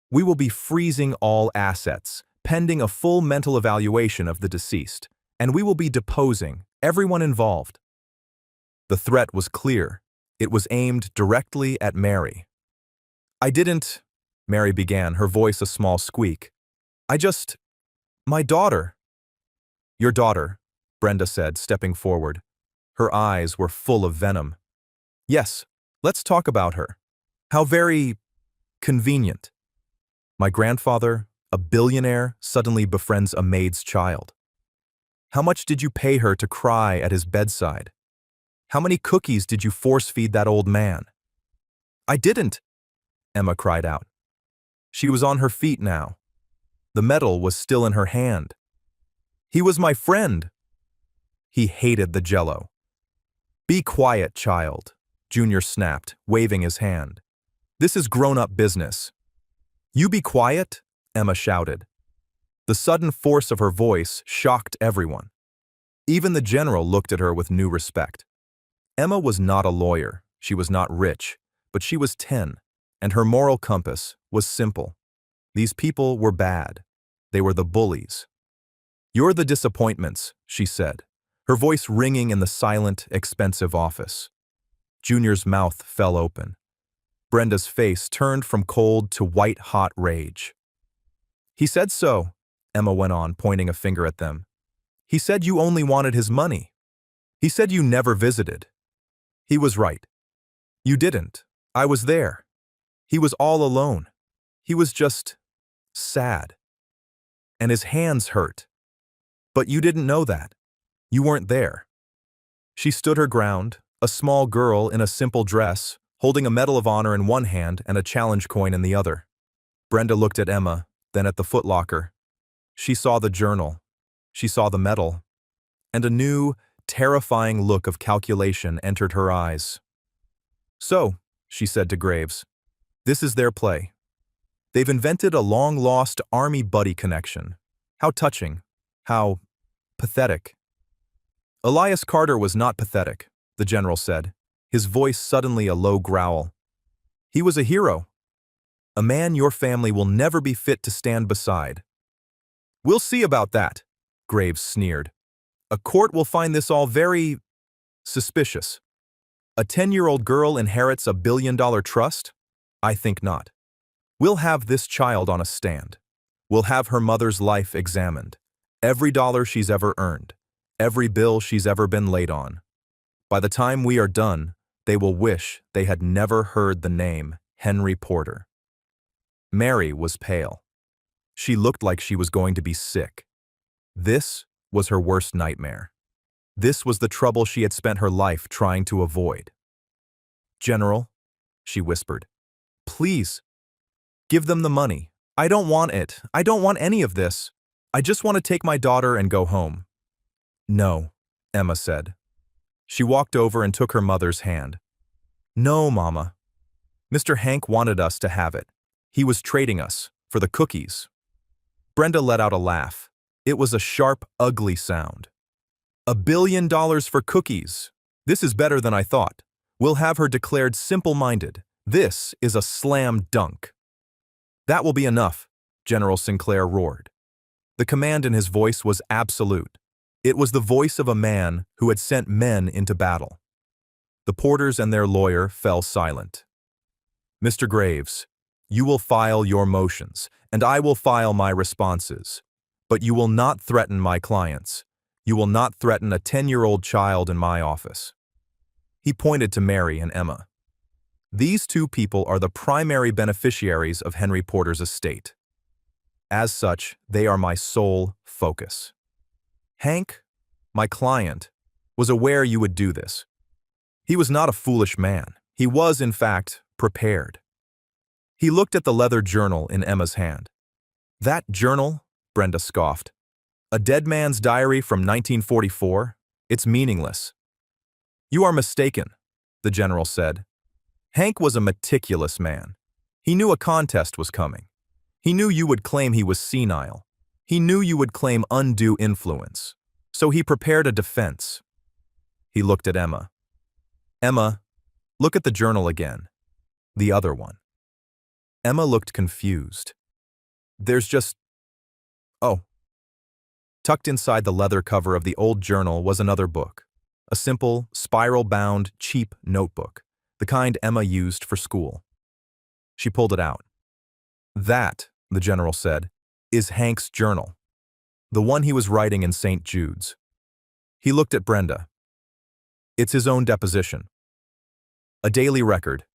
We will be freezing all assets, pending a full mental evaluation of the deceased, and we will be deposing everyone involved." The threat was clear. It was aimed directly at Mary. "I didn't," Mary began, her voice a small squeak. My daughter." "Your daughter," Brenda said, stepping forward. Her eyes were full of venom. "Yes, let's talk about her. How very convenient. My grandfather, a billionaire, suddenly befriends a maid's child. How much did you pay her to cry at his bedside? How many cookies did you force-feed that old man?" "I didn't," Emma cried out. She was on her feet now. The medal was still in her hand. "He was my friend." He hated the Jell-O. "Be quiet, child," Junior snapped, waving his hand. "This is grown-up business." "You be quiet?" Emma shouted. The sudden force of her voice shocked everyone. Even the general looked at her with new respect. Emma was not a lawyer, she was not rich, but she was 10, and her moral compass was simple. These people were bad. They were the bullies. "You're the disappointments," she said, her voice ringing in the silent, expensive office. Junior's mouth fell open. Brenda's face turned from cold to white-hot rage. "He said so," Emma went on, pointing a finger at them. "He said you only wanted his money. He said you never visited. He was right. You didn't. I was there. He was all alone. He was just sad. And his hands hurt. But you didn't know that. You weren't there." She stood her ground, a small girl in a simple dress, holding a Medal of Honor in one hand and a challenge coin in the other. Brenda looked at Emma, then at the footlocker. She saw the journal. She saw the medal. And a new, terrifying look of calculation entered her eyes. "So," she said to Graves, "this is their play. They've invented a long-lost army buddy connection. How touching. How pathetic." "Elias Carter was not pathetic," the general said, his voice suddenly a low growl. "He was a hero. A man your family will never be fit to stand beside." "We'll see about that," Graves sneered. "A court will find this all very suspicious. A 10-year-old girl inherits a billion-dollar trust? I think not. We'll have this child on a stand. We'll have her mother's life examined. Every dollar she's ever earned. Every bill she's ever been late on. By the time we are done, they will wish they had never heard the name Henry Porter." Mary was pale. She looked like she was going to be sick. This was her worst nightmare. This was the trouble she had spent her life trying to avoid. "General," she whispered, "please, give them the money. I don't want it. I don't want any of this. I just want to take my daughter and go home." "No," Emma said. She walked over and took her mother's hand. "No, Mama. Mr. Hank wanted us to have it. He was trading us for the cookies." Brenda let out a laugh. It was a sharp, ugly sound. "$1 billion for cookies. This is better than I thought. We'll have her declared simple-minded. This is a slam dunk." "That will be enough," General Sinclair roared. The command in his voice was absolute. It was the voice of a man who had sent men into battle. The porters and their lawyer fell silent. "Mr. Graves, you will file your motions, and I will file my responses. But you will not threaten my clients. You will not threaten a 10-year-old child in my office." He pointed to Mary and Emma. "These two people are the primary beneficiaries of Henry Porter's estate. As such, they are my sole focus. Hank, my client, was aware you would do this. He was not a foolish man. He was, in fact, prepared." He looked at the leather journal in Emma's hand. "That journal?" Brenda scoffed. "A dead man's diary from 1944? It's meaningless." "You are mistaken," the general said. "Hank was a meticulous man. He knew a contest was coming. He knew you would claim he was senile. He knew you would claim undue influence. So he prepared a defense." He looked at Emma. "Emma, look at the journal again. The other one." Emma looked confused. "There's just... Oh." Tucked inside the leather cover of the old journal was another book. A simple, spiral-bound, cheap notebook, the kind Emma used for school. She pulled it out. "That," the general said, "is Hank's journal. The one he was writing in St. Jude's." He looked at Brenda. "It's his own deposition. A daily record.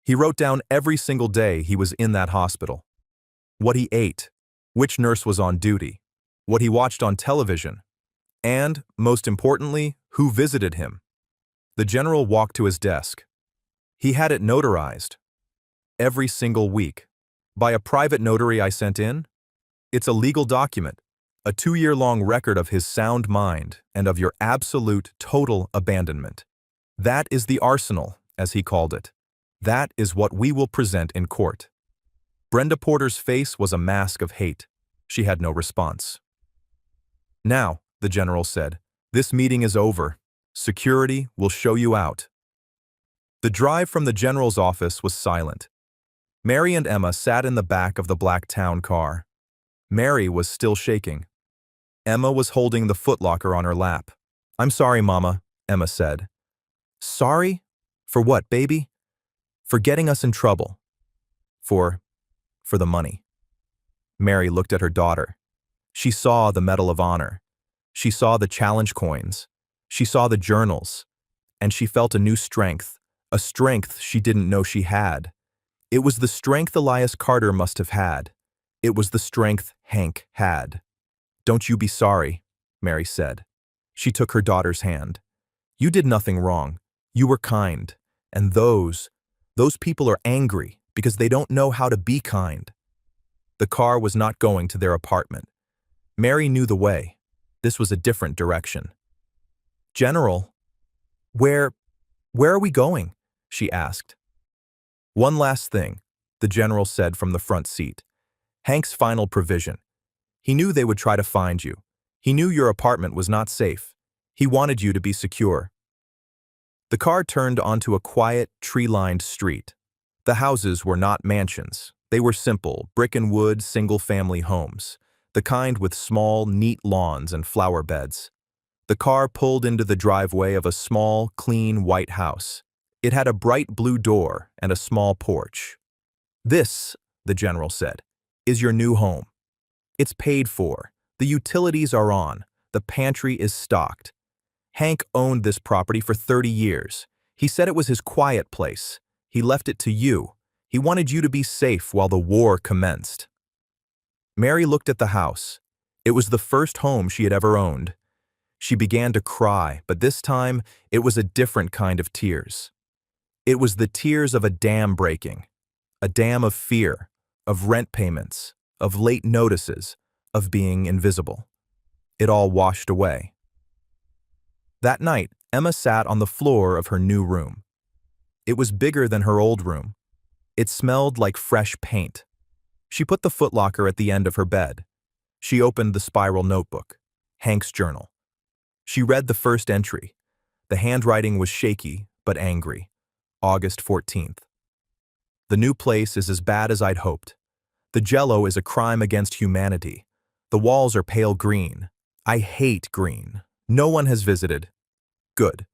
He wrote down every single day he was in that hospital. What he ate, which nurse was on duty, what he watched on television, and, most importantly, who visited him." The general walked to his desk. "He had it notarized. Every single week. By a private notary I sent in. It's a legal document, a 2-year-long record of his sound mind and of your absolute, total abandonment. That is the arsenal, as he called it. That is what we will present in court." Brenda Porter's face was a mask of hate. She had no response. "Now," the general said, "this meeting is over. Security will show you out." The drive from the general's office was silent. Mary and Emma sat in the back of the black town car. Mary was still shaking. Emma was holding the footlocker on her lap. "I'm sorry, Mama," Emma said. "Sorry? For what, baby?" "For getting us in trouble. For the money." Mary looked at her daughter. She saw the Medal of Honor. She saw the challenge coins. She saw the journals. And she felt a new strength, a strength she didn't know she had. It was the strength Elias Carter must have had. It was the strength Hank had. "Don't you be sorry," Mary said. She took her daughter's hand. "You did nothing wrong. You were kind. And those people are angry because they don't know how to be kind." The car was not going to their apartment. Mary knew the way. This was a different direction. "General, where are we going?" she asked. "One last thing," the general said from the front seat. "Hank's final provision. He knew they would try to find you. He knew your apartment was not safe. He wanted you to be secure." The car turned onto a quiet, tree-lined street. The houses were not mansions. They were simple, brick-and-wood, single-family homes, the kind with small, neat lawns and flower beds. The car pulled into the driveway of a small, clean, white house. It had a bright blue door and a small porch. "This," the general said, "is your new home. It's paid for. The utilities are on. The pantry is stocked. Hank owned this property for 30 years. He said it was his quiet place. He left it to you. He wanted you to be safe while the war commenced." Mary looked at the house. It was the first home she had ever owned. She began to cry, but this time it was a different kind of tears. It was the tears of a dam breaking, a dam of fear, of rent payments, of late notices, of being invisible. It all washed away. That night, Emma sat on the floor of her new room. It was bigger than her old room. It smelled like fresh paint. She put the footlocker at the end of her bed. She opened the spiral notebook, Hank's journal. She read the first entry. The handwriting was shaky, but angry. August 14th. The new place is as bad as I'd hoped. The jello is a crime against humanity. The walls are pale green. I hate green. No one has visited. Good.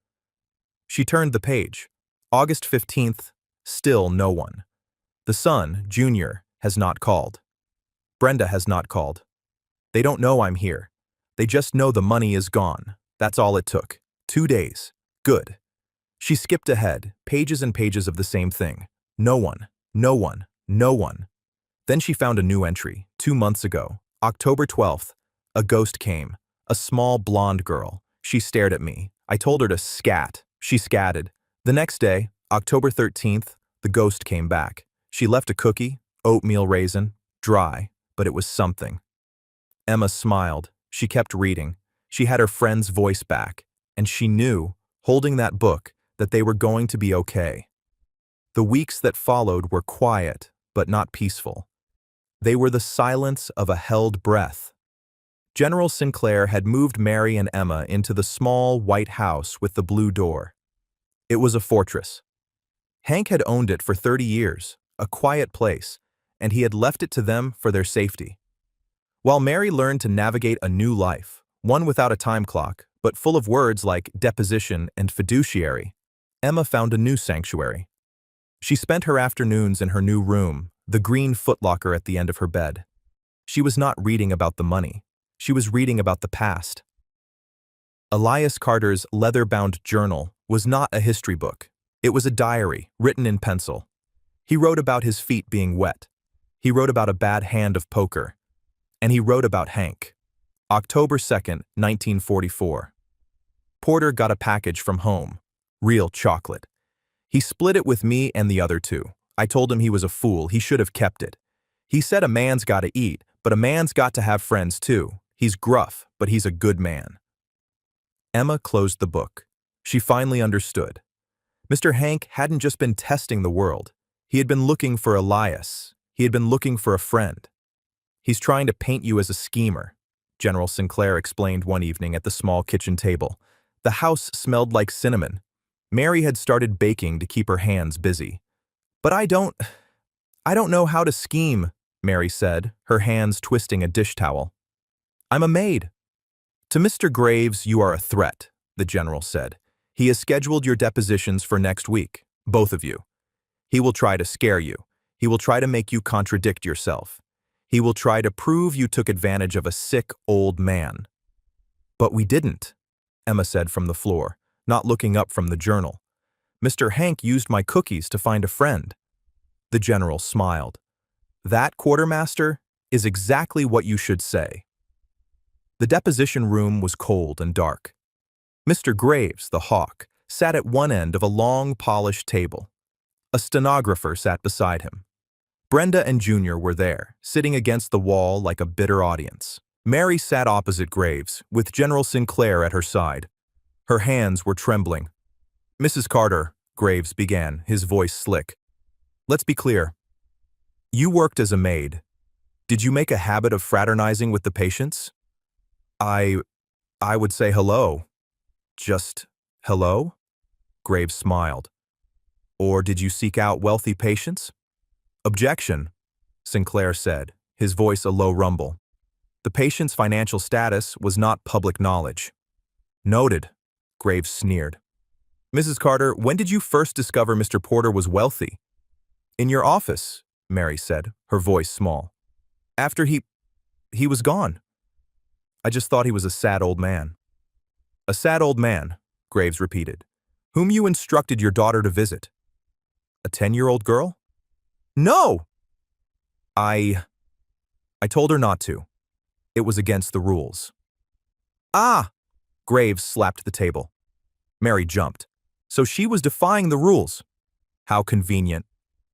She turned the page. August 15th, still no one. The son, Junior, has not called. Brenda has not called. They don't know I'm here. They just know the money is gone. That's all it took. 2 days. Good. She skipped ahead, pages and pages of the same thing. No one, no one, no one. Then she found a new entry, 2 months ago, October 12th. A ghost came. A small blonde girl. She stared at me. I told her to scat. She scatted. The next day, October 13th, the ghost came back. She left a cookie, oatmeal raisin, dry, but it was something. Emma smiled. She kept reading. She had her friend's voice back, and she knew, holding that book, that they were going to be okay. The weeks that followed were quiet, but not peaceful. They were the silence of a held breath. General Sinclair had moved Mary and Emma into the small white house with the blue door. It was a fortress. Hank had owned it for 30 years, a quiet place, and he had left it to them for their safety. While Mary learned to navigate a new life, one without a time clock, but full of words like deposition and fiduciary, Emma found a new sanctuary. She spent her afternoons in her new room, the green footlocker at the end of her bed. She was not reading about the money. She was reading about the past. Elias Carter's leather-bound journal was not a history book. It was a diary, written in pencil. He wrote about his feet being wet. He wrote about a bad hand of poker. And he wrote about Hank. October 2nd, 1944. Porter got a package from home. Real chocolate. He split it with me and the other two. I told him he was a fool. He should have kept it. He said a man's got to eat, but a man's got to have friends too. He's gruff, but he's a good man. Emma closed the book. She finally understood. Mr. Hank hadn't just been testing the world. He had been looking for Elias. He had been looking for a friend. He's trying to paint you as a schemer, General Sinclair explained one evening at the small kitchen table. The house smelled like cinnamon. Mary had started baking to keep her hands busy. But I don't know how to scheme, Mary said, her hands twisting a dish towel. I'm a maid. To Mr. Graves, you are a threat, the general said. He has scheduled your depositions for next week, both of you. He will try to scare you. He will try to make you contradict yourself. He will try to prove you took advantage of a sick old man. But we didn't, Emma said from the floor, not looking up from the journal. Mr. Hank used my cookies to find a friend. The general smiled. That, quartermaster, is exactly what you should say. The deposition room was cold and dark. Mr. Graves, the hawk, sat at one end of a long, polished table. A stenographer sat beside him. Brenda and Junior were there, sitting against the wall like a bitter audience. Mary sat opposite Graves, with General Sinclair at her side. Her hands were trembling. Mrs. Carter, Graves began, his voice slick. Let's be clear. You worked as a maid. Did you make a habit of fraternizing with the patients? I would say hello. Just hello? Graves smiled. Or did you seek out wealthy patients? Objection, Sinclair said, his voice a low rumble. The patient's financial status was not public knowledge. Noted, Graves sneered. Mrs. Carter, when did you first discover Mr. Porter was wealthy? In your office, Mary said, her voice small. After he was gone. I just thought he was a sad old man. A sad old man, Graves repeated, whom you instructed your daughter to visit. A 10-year-old girl? No! I told her not to. It was against the rules. Ah! Graves slapped the table. Mary jumped. So she was defying the rules. How convenient.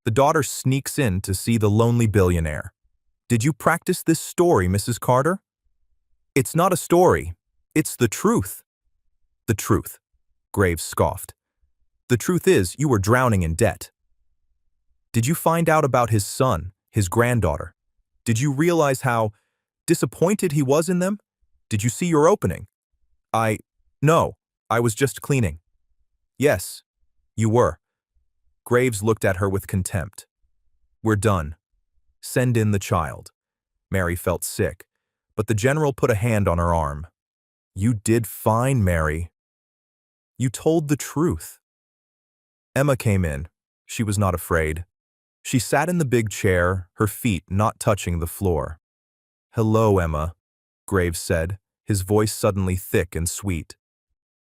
The daughter sneaks in to see the lonely billionaire. Did you practice this story, Mrs. Carter? It's not a story. It's the truth. The truth, Graves scoffed. The truth is, you were drowning in debt. Did you find out about his son, his granddaughter? Did you realize how disappointed he was in them? Did you see your opening? No, I was just cleaning. Yes, you were. Graves looked at her with contempt. We're done. Send in the child. Mary felt sick, but the general put a hand on her arm. You did fine, Mary. You told the truth. Emma came in. She was not afraid. She sat in the big chair, her feet not touching the floor. Hello, Emma, Graves said, his voice suddenly thick and sweet.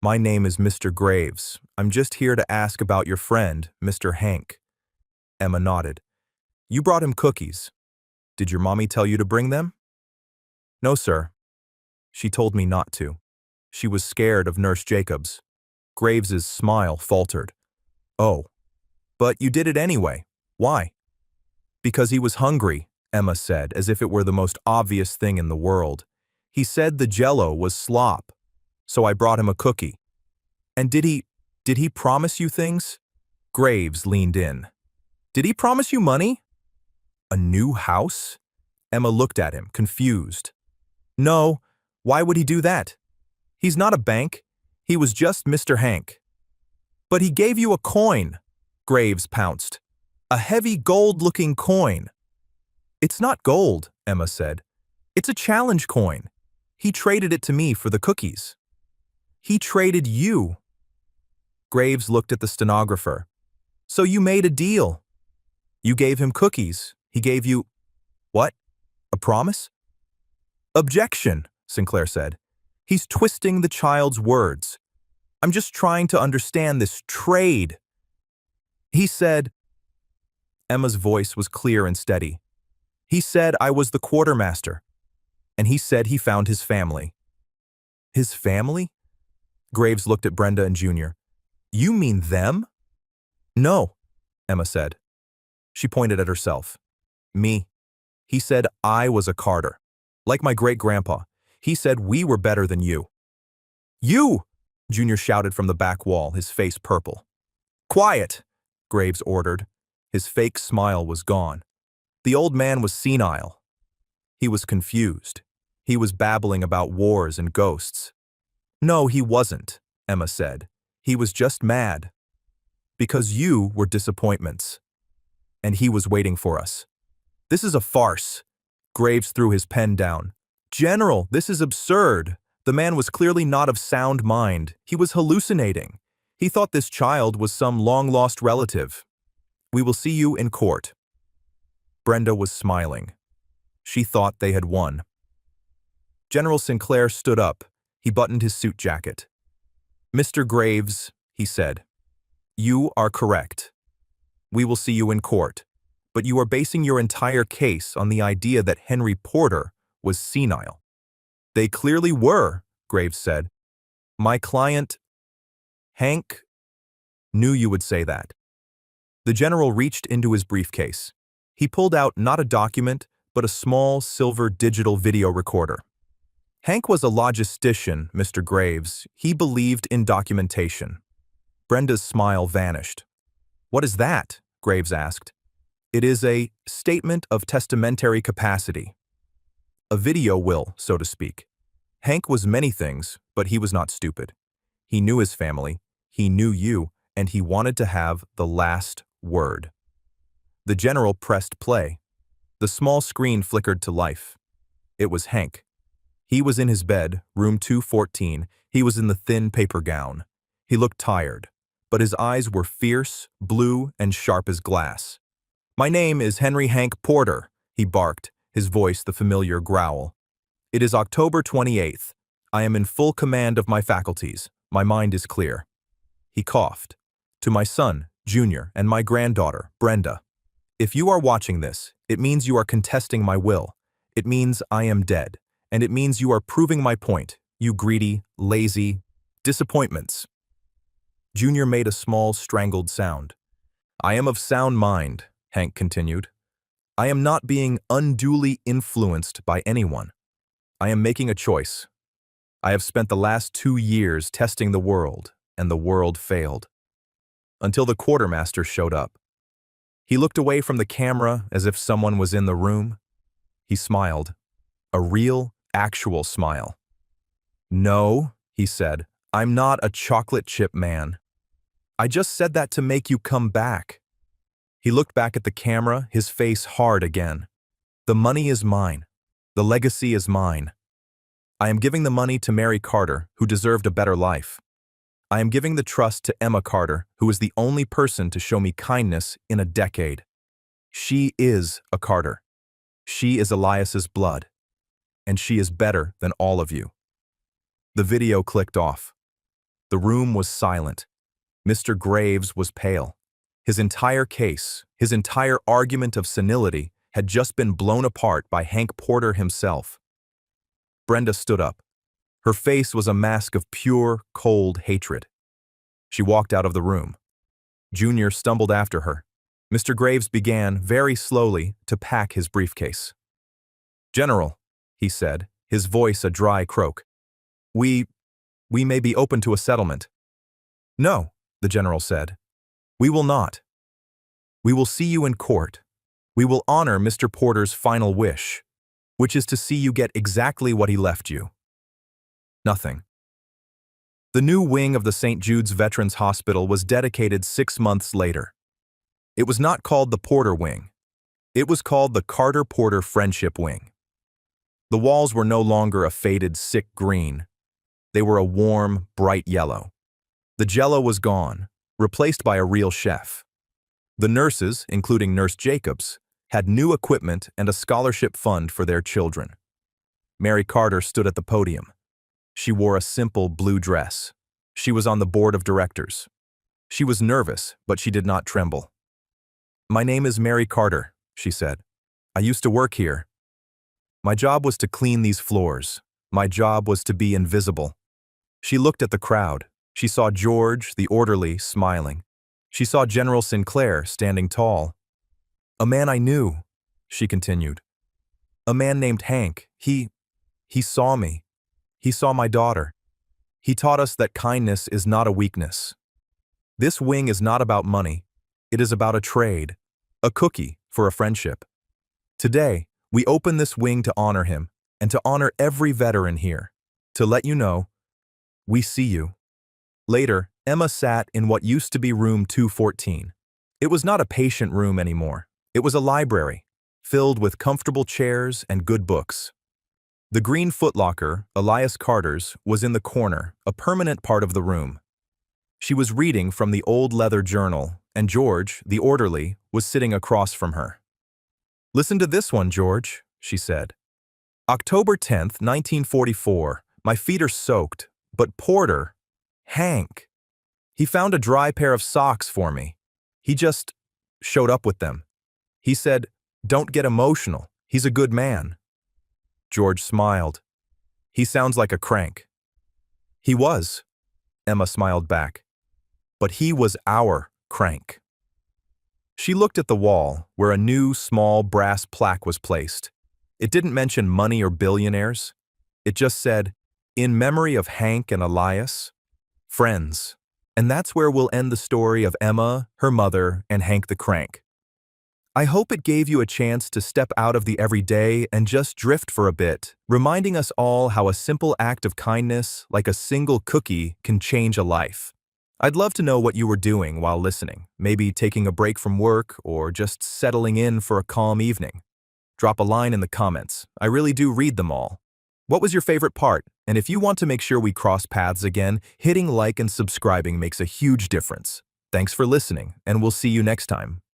My name is Mr. Graves. I'm just here to ask about your friend, Mr. Hank. Emma nodded. You brought him cookies. Did your mommy tell you to bring them? No, sir. She told me not to. She was scared of Nurse Jacobs. Graves's smile faltered. Oh, but you did it anyway. Why? Because he was hungry, Emma said, as if it were the most obvious thing in the world. He said the jello was slop, so I brought him a cookie. And did he promise you things? Graves leaned in. Did he promise you money? A new house? Emma looked at him, confused. No, why would he do that? He's not a bank. He was just Mr. Hank. But he gave you a coin, Graves pounced. A heavy gold-looking coin. It's not gold, Emma said. It's a challenge coin. He traded it to me for the cookies. He traded you. Graves looked at the stenographer. So you made a deal. You gave him cookies. He gave you… What? A promise? Objection, Sinclair said. He's twisting the child's words. I'm just trying to understand this trade. He said… Emma's voice was clear and steady. He said I was the quartermaster. And he said he found his family. His family? Graves looked at Brenda and Junior. You mean them? No, Emma said. She pointed at herself. Me. He said I was a Carter. Like my great-grandpa. He said we were better than you. You! Junior shouted from the back wall, his face purple. Quiet, Graves ordered. His fake smile was gone. The old man was senile. He was confused. He was babbling about wars and ghosts. No, he wasn't, Emma said. He was just mad. Because you were disappointments. And he was waiting for us. This is a farce. Graves threw his pen down. General, this is absurd. The man was clearly not of sound mind. He was hallucinating. He thought this child was some long-lost relative. We will see you in court. Brenda was smiling. She thought they had won. General Sinclair stood up. He buttoned his suit jacket. Mr. Graves, he said, you are correct. We will see you in court, but you are basing your entire case on the idea that Henry Porter was senile. They clearly were, Graves said. My client, Hank, knew you would say that. The general reached into his briefcase. He pulled out not a document, but a small silver digital video recorder. Hank was a logistician, Mr. Graves. He believed in documentation. Brenda's smile vanished. What is that? Graves asked. It is a statement of testamentary capacity. A video will, so to speak. Hank was many things, but he was not stupid. He knew his family, he knew you, and he wanted to have the last word. The general pressed play. The small screen flickered to life. It was Hank. He was in his bed, room 214. He was in the thin paper gown. He looked tired, but his eyes were fierce, blue, and sharp as glass. My name is Henry Hank Porter, he barked, his voice the familiar growl. It is October 28th. I am in full command of my faculties. My mind is clear. He coughed. To my son, Junior, and my granddaughter, Brenda. If you are watching this, it means you are contesting my will. It means I am dead. And it means you are proving my point, you greedy, lazy disappointments. Junior made a small, strangled sound. I am of sound mind, Hank continued. I am not being unduly influenced by anyone. I am making a choice. I have spent the last 2 years testing the world, and the world failed. Until the quartermaster showed up. He looked away from the camera as if someone was in the room. He smiled. A real, actual smile. "No," he said, "I'm not a chocolate chip man. I just said that to make you come back." He looked back at the camera, his face hard again. "The money is mine. The legacy is mine. I am giving the money to Mary Carter, who deserved a better life. I am giving the trust to Emma Carter, who is the only person to show me kindness in a decade. She is a Carter. She is Elias's blood. And she is better than all of you." The video clicked off. The room was silent. Mr. Graves was pale. His entire case, his entire argument of senility, had just been blown apart by Hank Porter himself. Brenda stood up. Her face was a mask of pure, cold hatred. She walked out of the room. Junior stumbled after her. Mr. Graves began, very slowly, to pack his briefcase. "General," he said, his voice a dry croak, We may be open to a settlement." "No," the general said. "We will not. We will see you in court. We will honor Mr. Porter's final wish, which is to see you get exactly what he left you. Nothing." The new wing of the St. Jude's Veterans Hospital was dedicated 6 months later. It was not called the Porter Wing. It was called the Carter-Porter Friendship Wing. The walls were no longer a faded, sick green. They were a warm, bright yellow. The jello was gone, replaced by a real chef. The nurses, including Nurse Jacobs, had new equipment and a scholarship fund for their children. Mary Carter stood at the podium. She wore a simple blue dress. She was on the board of directors. She was nervous, but she did not tremble. "My name is Mary Carter," she said. "I used to work here. My job was to clean these floors. My job was to be invisible." She looked at the crowd. She saw George, the orderly, smiling. She saw General Sinclair standing tall. "A man I knew," she continued. "A man named Hank. He saw me. He saw my daughter. He taught us that kindness is not a weakness. This wing is not about money. It is about a trade, a cookie for a friendship. Today, we open this wing to honor him and to honor every veteran here, to let you know, we see you." Later, Emma sat in what used to be room 214. It was not a patient room anymore. It was a library, filled with comfortable chairs and good books. The green footlocker, Elias Carter's, was in the corner, a permanent part of the room. She was reading from the old leather journal, and George, the orderly, was sitting across from her. "Listen to this one, George," she said. "October 10th, 1944. My feet are soaked, but Porter, Hank, he found a dry pair of socks for me. He just showed up with them. He said, 'Don't get emotional. He's a good man.'" George smiled. "He sounds like a crank." "He was," Emma smiled back. "But he was our crank." She looked at the wall, where a new, small brass plaque was placed. It didn't mention money or billionaires. It just said, "In memory of Hank and Elias, friends." And that's where we'll end the story of Emma, her mother, and Hank the Crank. I hope it gave you a chance to step out of the everyday and just drift for a bit, reminding us all how a simple act of kindness, like a single cookie, can change a life. I'd love to know what you were doing while listening, maybe taking a break from work or just settling in for a calm evening. Drop a line in the comments. I really do read them all. What was your favorite part? And if you want to make sure we cross paths again, hitting like and subscribing makes a huge difference. Thanks for listening, and we'll see you next time.